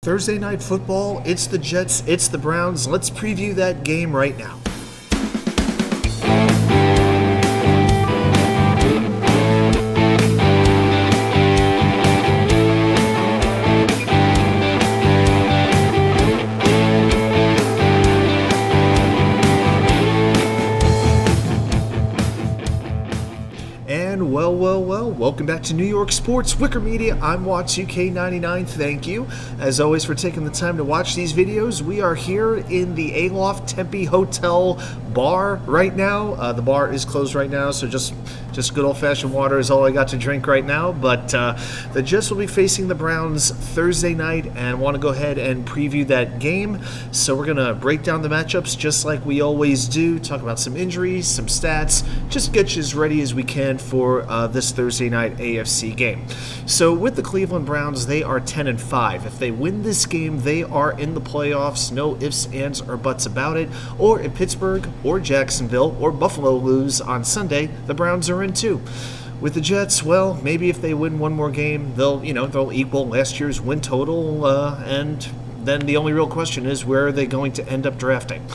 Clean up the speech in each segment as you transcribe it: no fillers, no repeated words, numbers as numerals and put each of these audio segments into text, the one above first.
Thursday night football, it's the Jets, it's the Browns. Let's preview that game right now. And welcome back to New York Sports, WickerMedia. I'm WatchUK99. Thank you, as always, for taking the time to watch these videos. We are here in the Aloft Tempe Hotel bar right now. The bar is closed right now, so just good old-fashioned water is all I got to drink right now. But the Jets will be facing the Browns Thursday night, and I want to go ahead and preview that game. So we're going to break down the matchups just like we always do, talk about some injuries, some stats, just get you as ready as we can for this Thursday night AFC game. So with the Cleveland Browns, they are 10-5. If they win this game, they are in the playoffs. No ifs, ands, or buts about it. Or if Pittsburgh or Jacksonville or Buffalo lose on Sunday, the Browns are in too. With the Jets, well, maybe if they win one more game, they'll equal last year's win total, and then the only real question is, where are they going to end up drafting?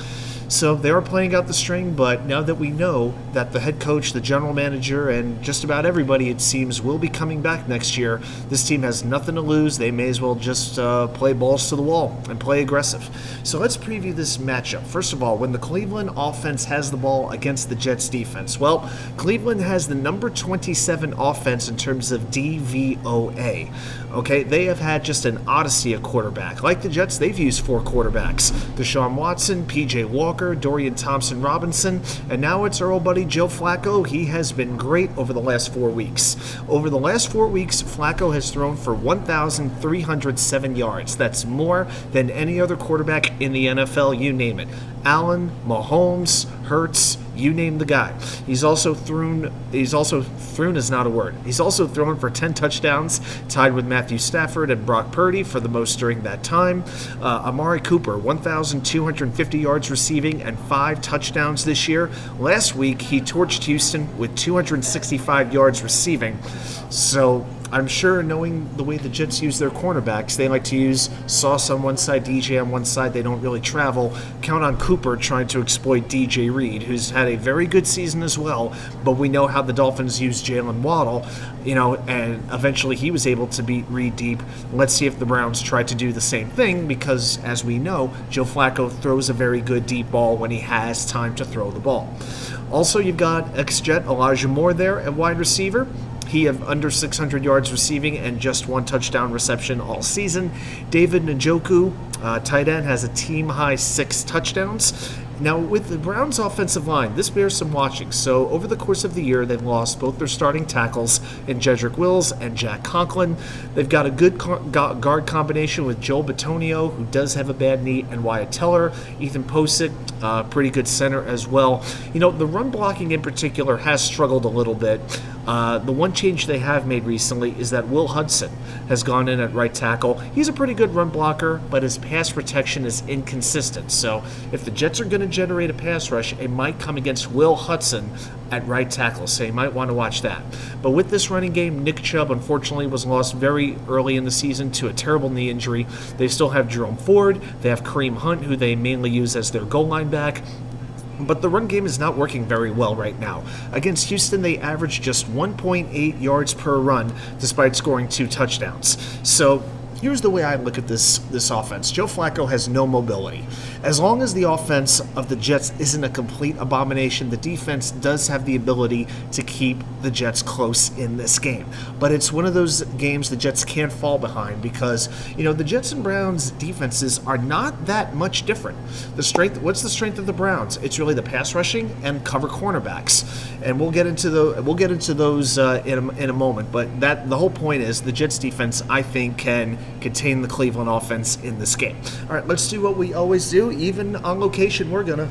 So they are playing out the string, but now that we know that the head coach, the general manager, and just about everybody, it seems, will be coming back next year, this team has nothing to lose. They may as well just play balls to the wall and play aggressive. So let's preview this matchup. First of all, when the Cleveland offense has the ball against the Jets defense, well, Cleveland has the number 27 offense in terms of DVOA. Okay, they have had just an odyssey of quarterback. Like the Jets, they've used 4 quarterbacks: Deshaun Watson, P.J. Walker, Dorian Thompson-Robinson, and now it's our old buddy Joe Flacco. He has been great over the last 4 weeks. Over the last 4 weeks, Flacco has thrown for 1,307 yards. That's more than any other quarterback in the NFL, you name it. Allen, Mahomes, Hurts, you name the guy. He's also thrown is not a word. He's also thrown for 10 touchdowns, tied with Matthew Stafford and Brock Purdy for the most during that time. Amaricooper, 1,250 yards receiving and 5 touchdowns this year. Last week, he torched Houston with 265 yards receiving. So I'm sure, knowing the way the Jets use their cornerbacks, they like to use Sauce on one side, DJ on one side. They don't really travel. Count on Cooper trying to exploit DJ Reed, who's had a very good season as well, but we know how the Dolphins use Jalen Waddle, and eventually he was able to beat Reed deep. Let's see if the Browns try to do the same thing, because, as we know, Joe Flacco throws a very good deep ball when he has time to throw the ball. Also, you've got ex-Jet Elijahmoore there at wide receiver. He have under 600 yards receiving and just 1 touchdown reception all season. Davidnjoku, tight end, has a team-high 6 touchdowns. Now, with the Browns' offensive line, this bears some watching. So, over the course of the year, they've lost both their starting tackles in Jedrick Wills and Jack Conklin. They've got a good guard combination with Joelbitonio, who does have a bad knee, and Wyatt Teller. Ethan Posick, pretty good center as well. The run blocking in particular has struggled a little bit. The one change they have made recently is that Will Hudson has gone in at right tackle. He's a pretty good run blocker, but his pass protection is inconsistent. So if the Jets are going to generate a pass rush, it might come against Will Hudson at right tackle, so you might want to watch that. But with this running game, Nick Chubb, unfortunately, was lost very early in the season to a terrible knee injury. They still have Jeromeford. They have Kareemhunt, who they mainly use as their goal line back. But the run game is not working very well right now. Against Houston, they averaged just 1.8 yards per run, despite scoring 2 touchdowns. So here's the way I look at this offense. Joe Flacco has no mobility. As long as the offense of the Jets isn't a complete abomination, the defense does have the ability to keep the Jets close in this game. But it's one of those games the Jets can't fall behind, because, the Jets and Browns defenses are not that much different. What's the strength of the Browns? It's really the pass rushing and cover cornerbacks. And we'll get into those in a moment. But the whole point is the Jets defense, I think, can contain the Cleveland offense in this game. All right, let's do what we always do. Even on location, we're going to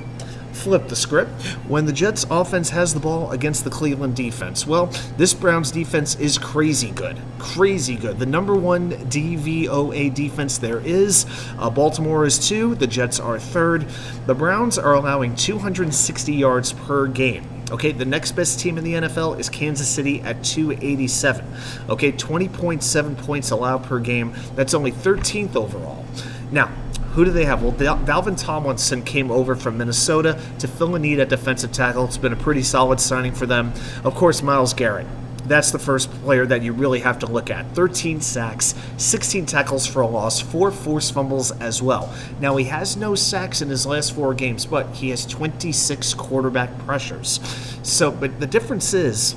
flip the script. When the Jets offense has the ball against the Cleveland defense, well, this Browns defense is crazy good. Crazy good. The number 1 DVOA defense there is. Baltimore is 2. The Jets are 3rd. The Browns are allowing 260 yards per game. Okay, the next best team in the NFL is Kansas City at 287. Okay, 20.7 points allowed per game. That's only 13th overall. Now, who do they have? Well, Dalvintomlinson came over from Minnesota to fill a need at defensive tackle. It's been a pretty solid signing for them. Of course, Mylesgarrett. That's the first player that you really have to look at. 13 sacks, 16 tackles for a loss, 4 forced fumbles as well. Now, he has no sacks in his last 4 games, but he has 26 quarterback pressures. So, but the difference is,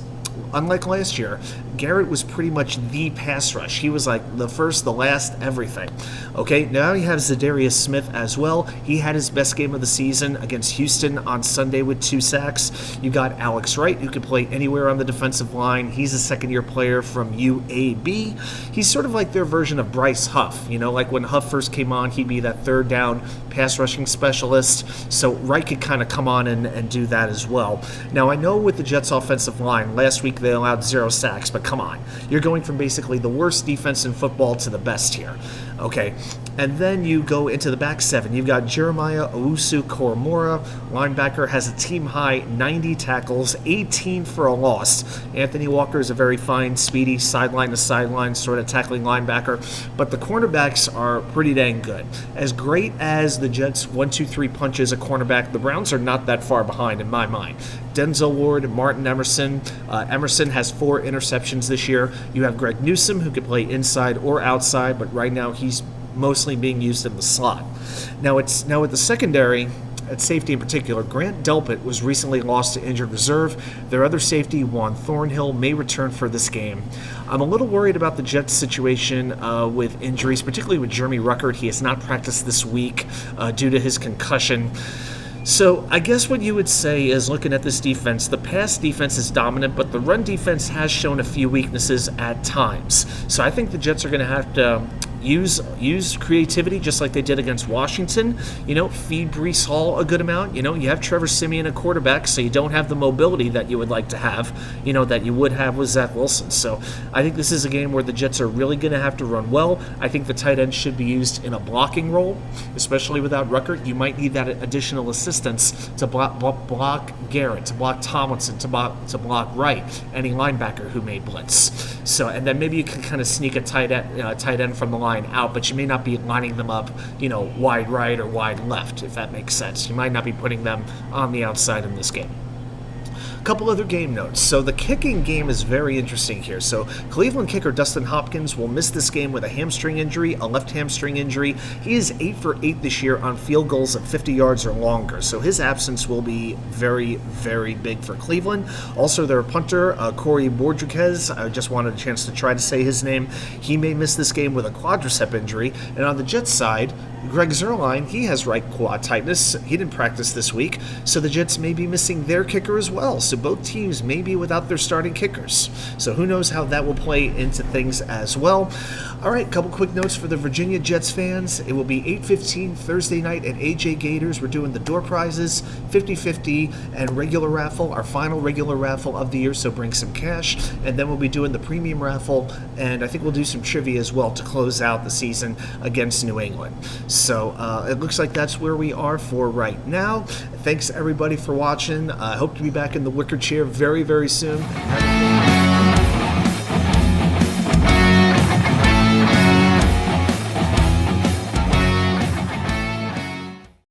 unlike last year, Garrett was pretty much the pass rush. He was like the first, the last, everything. Okay, now you have Zadariussmith as well. He had his best game of the season against Houston on Sunday with 2 sacks. You got Alexwright, who can play anywhere on the defensive line. He's a second-year player from UAB. He's sort of like their version of Bryce Huff. You know, like when Huff first came on, he'd be that third down pass rushing specialist. So Wright could kind of come on and do that as well. Now, I know with the Jets' offensive line, last week they allowed 0 sacks, but come on. You're going from basically the worst defense in football to the best here. Okay, and then you go into the back 7. You've got Jeremiah Owusu-Koramoah, linebacker, has a team-high 90 tackles, 18 for a loss. Anthonywalker is a very fine, speedy, sideline-to-sideline sort of tackling linebacker, but the cornerbacks are pretty dang good. As great as the Jets' 1-2-3 punch is a cornerback, the Browns are not that far behind in my mind. Denzelward, martinemerson. Emerson has 4 interceptions this year. You have gregnewsome, who can play inside or outside, but right now he's mostly being used in the slot. Now with the secondary, at safety in particular, Grantdelpit was recently lost to injured reserve. Their other safety, Juan Thornhill, may return for this game. I'm a little worried about the Jets' situation with injuries, particularly with Jeremy Ruckert. He has not practiced this week due to his concussion. So I guess what you would say is, looking at this defense, the pass defense is dominant, but the run defense has shown a few weaknesses at times. So I think the Jets are going to have to use creativity just like they did against Washington. You know, feed Breecehall a good amount. You know, you have Trevor Siemian a quarterback, so you don't have the mobility that you would like to have, you know, that you would have with Zach Wilson. So I think this is a game where the Jets are really going to have to run well. I think the tight end should be used in a blocking role, especially without Ruckert. You might need that additional assistance to block Garrett, to block Tomlinson, to block Wright, any linebacker who may blitz. So, and then maybe you can kind of sneak a tight end from the line out, but you may not be lining them up, you know, wide right or wide left, if that makes sense. You might not be putting them on the outside in this game. A couple other game notes. So the kicking game is very interesting here. So Cleveland kicker Dustinhopkins will miss this game with a hamstring injury, a left hamstring injury. He is 8 for 8 this year on field goals at 50 yards or longer. So his absence will be very, very big for Cleveland. Also, their punter, Corey Bojorquez, I just wanted a chance to try to say his name. He may miss this game with a quadricep injury. And on the Jets side, Gregzuerlein, he has right quad tightness. He didn't practice this week, so the Jets may be missing their kicker as well. So both teams may be without their starting kickers. So who knows how that will play into things as well. All right, a couple quick notes for the Virginia Jets fans. It will be 8:15 Thursday night at AJ Gators. We're doing the door prizes, 50-50, and regular raffle, our final regular raffle of the year, so bring some cash. And then we'll be doing the premium raffle, and I think we'll do some trivia as well to close out the season against New England. So it looks like that's where we are for right now. Thanks, everybody, for watching. I hope to be back in the wicker chair very, very soon.